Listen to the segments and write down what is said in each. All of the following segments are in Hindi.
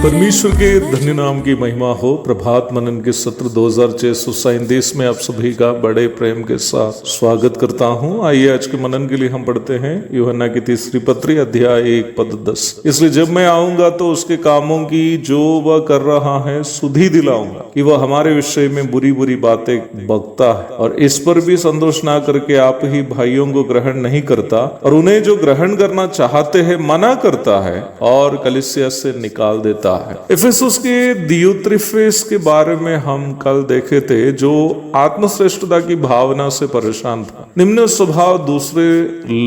परमेश्वर के धन्य नाम की महिमा हो। प्रभात मनन के सत्र 2637 में आप सभी का बड़े प्रेम के साथ स्वागत करता हूं। आइए आज के मनन के लिए हम पढ़ते हैं यूहन्ना की तीसरी पत्री अध्याय 1:10। इसलिए जब मैं आऊंगा तो उसके कामों की जो वह कर रहा है सुधि दिलाऊंगा कि वह हमारे विषय में बुरी बुरी बातें बकता है और इस पर भी संतोष ना करके आप ही भाइयों को ग्रहण नहीं करता और उन्हें जो ग्रहण करना चाहते हैं मना करता है और कलीसिया से निकाल देता है। इफिसुस के दियुत्रिफेस के बारे में हम कल देखे थे, जो आत्मश्रेष्ठता की भावना से परेशान था। निम्न स्वभाव दूसरे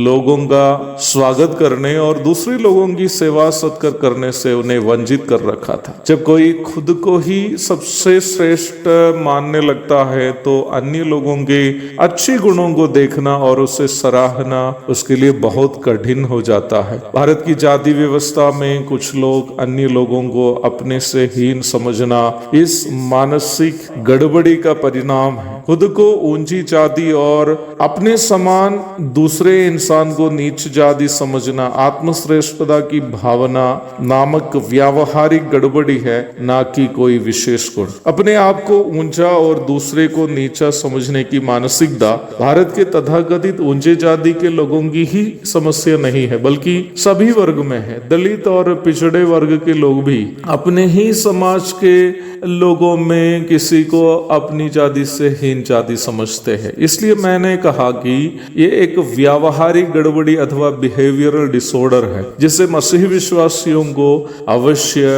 लोगों का स्वागत करने और दूसरे लोगों की सेवा सत्कार करने से उन्हें वंचित कर रखा था। जब कोई खुद को ही सबसे श्रेष्ठ मानने लगता है तो अन्य लोगों के अच्छे गुणों को देखना और उसे सराहना उसके लिए बहुत कठिन हो जाता है। भारत की जाति व्यवस्था में कुछ लोग अन्य लोगों को अपने से हीन समझना इस मानसिक गड़बड़ी का परिणाम है। खुद को ऊंची जाति और अपने समान दूसरे इंसान को नीच जाति समझना आत्मश्रेष्ठता की भावना नामक व्यावहारिक गड़बड़ी है, ना कि कोई विशेष गुण। अपने आप को ऊंचा और दूसरे को नीचा समझने की मानसिकता भारत के तथाकथित ऊंचे जाति के लोगों की ही समस्या नहीं है, बल्कि सभी वर्ग में है। दलित और पिछड़े वर्ग के लोग भी अपने ही समाज के लोगों में किसी को अपनी जाति से हीन जाति समझते हैं। इसलिए मैंने कहा कि ये एक व्यावहारिक गड़बड़ी अथवा बिहेवियरल डिसऑर्डर है, जिसे मसीही विश्वासियों को अवश्य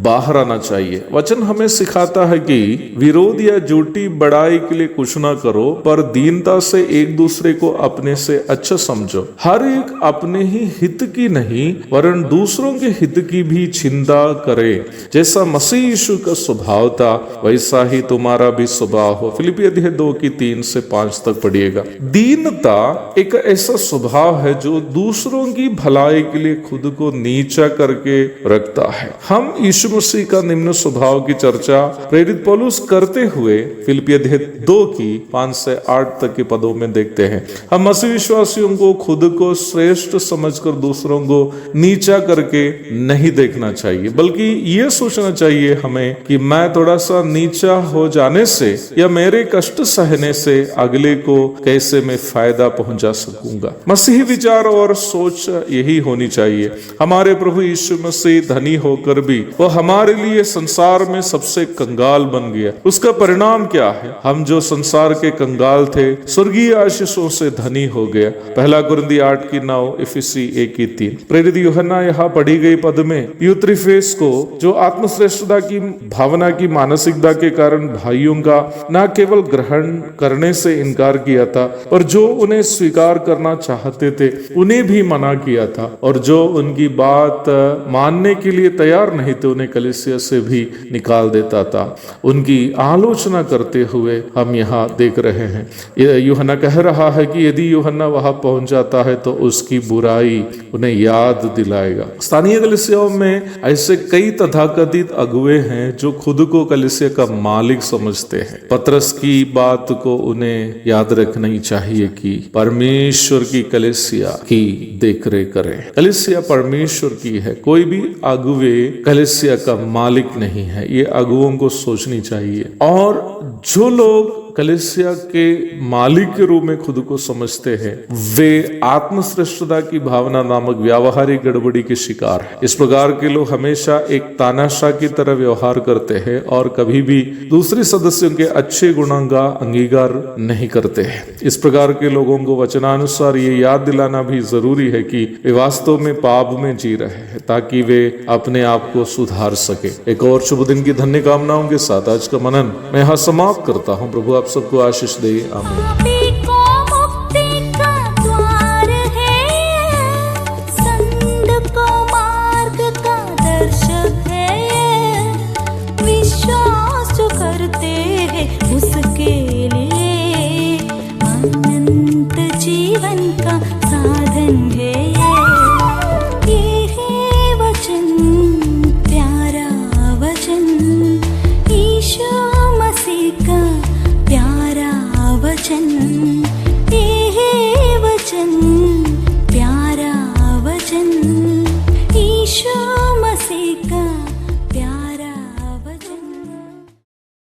बाहर आना चाहिए। वचन हमें सिखाता है कि विरोध या झूठी बड़ाई के लिए कुछ ना करो, पर दीनता से एक दूसरे को अपने से अच्छा समझो। हर एक अपने ही हित की नहीं वरन दूसरों के हित की भी चिंता करे। जैसा मसीह यीशु का स्वभाव था वैसा ही तुम्हारा भी स्वभाव हो। फिलिपी अध्याय 2:3-5 तक पढ़िएगा। दीनता एक ऐसा स्वभाव है जो दूसरों की भलाई के लिए खुद को नीचा करके रखता है। हम यीशु मसीह का निम्न स्वभाव की चर्चा प्रेरित पौलुस करते हुए फिलिपी अध्याय 2:5-8 तक के पदों में देखते हैं। हम मसीह विश्वासियों को खुद को श्रेष्ठ समझकर दूसरों को नीचा करके नहीं देखना चाहिए, बल्कि ये सोचना चाहिए हमें कि मैं थोड़ा सा नीचा हो जाने से या मेरे कष्ट सहने से अगले को कैसे मैं फायदा पहुंचा सकूंगा। मसीही विचार और सोच यही होनी चाहिए। हमारे प्रभु यीशु मसीह धनी होकर भी वो हमारे लिए संसार में सबसे कंगाल बन गया। उसका परिणाम क्या है? हम जो संसार के कंगाल थे स्वर्गीय आशीषों से धनी हो गया। पहला कुरिन्थियों 8:9, इफिसी 1:3। प्रेरित यूहन्ना यहाँ पढ़ी गई पद में दियुत्रिफेस को, जो आत्मश्रेष्ठता की भावना की मानसिकता के कारण भाइयों का न केवल ग्रहण करने से इनकार किया था, पर जो उन्हें स्वीकार करना चाहते थे उन्हें भी मना किया था, और जो उनकी बात मानने के लिए तैयार नहीं थे उन्हें कलीसिया से भी निकाल देता था। उनकी आलोचना करते हुए हम यहाँ देख रहे हैं। यूहन्ना कह रहा है कि यदि यूहन्ना वहां पहुंच जाता है तो उसकी बुराई उन्हें याद दिलाएगा। स्थानीय कलीसियाओं में ऐसे कई तथाकथित अगुवे हैं जो खुद को कलीसिया का मालिक समझते हैं। पतरस की बात को उन्हें याद रखना ही चाहिए कि परमेश्वर की कलीसिया की देखरेख करें। कलीसिया परमेश्वर की है, कोई भी अगुवे कलीसिया का मालिक नहीं है। ये अगुवों को सोचनी चाहिए। और जो लोग कलीसिया के मालिक के रूप में खुद को समझते हैं वे आत्मश्रेष्ठता की भावना नामक व्यावहारिक गड़बड़ी के शिकार है। इस प्रकार के लोग हमेशा एक तानाशाह की तरह व्यवहार करते हैं और कभी भी दूसरे सदस्यों के अच्छे गुणों का अंगीकार नहीं करते हैं। इस प्रकार के लोगों को वचनानुसार ये याद दिलाना भी जरूरी है कि वे वास्तव में पाप में जी रहे हैं ताकि वे अपने आप को सुधार सके। एक और शुभ दिन की धन्य कामनाओं के साथ आज का मनन मैं यहाँ समाप्त करता हूँ। प्रभु आप सबको आशीष दे। आमीन। प्यारा वचन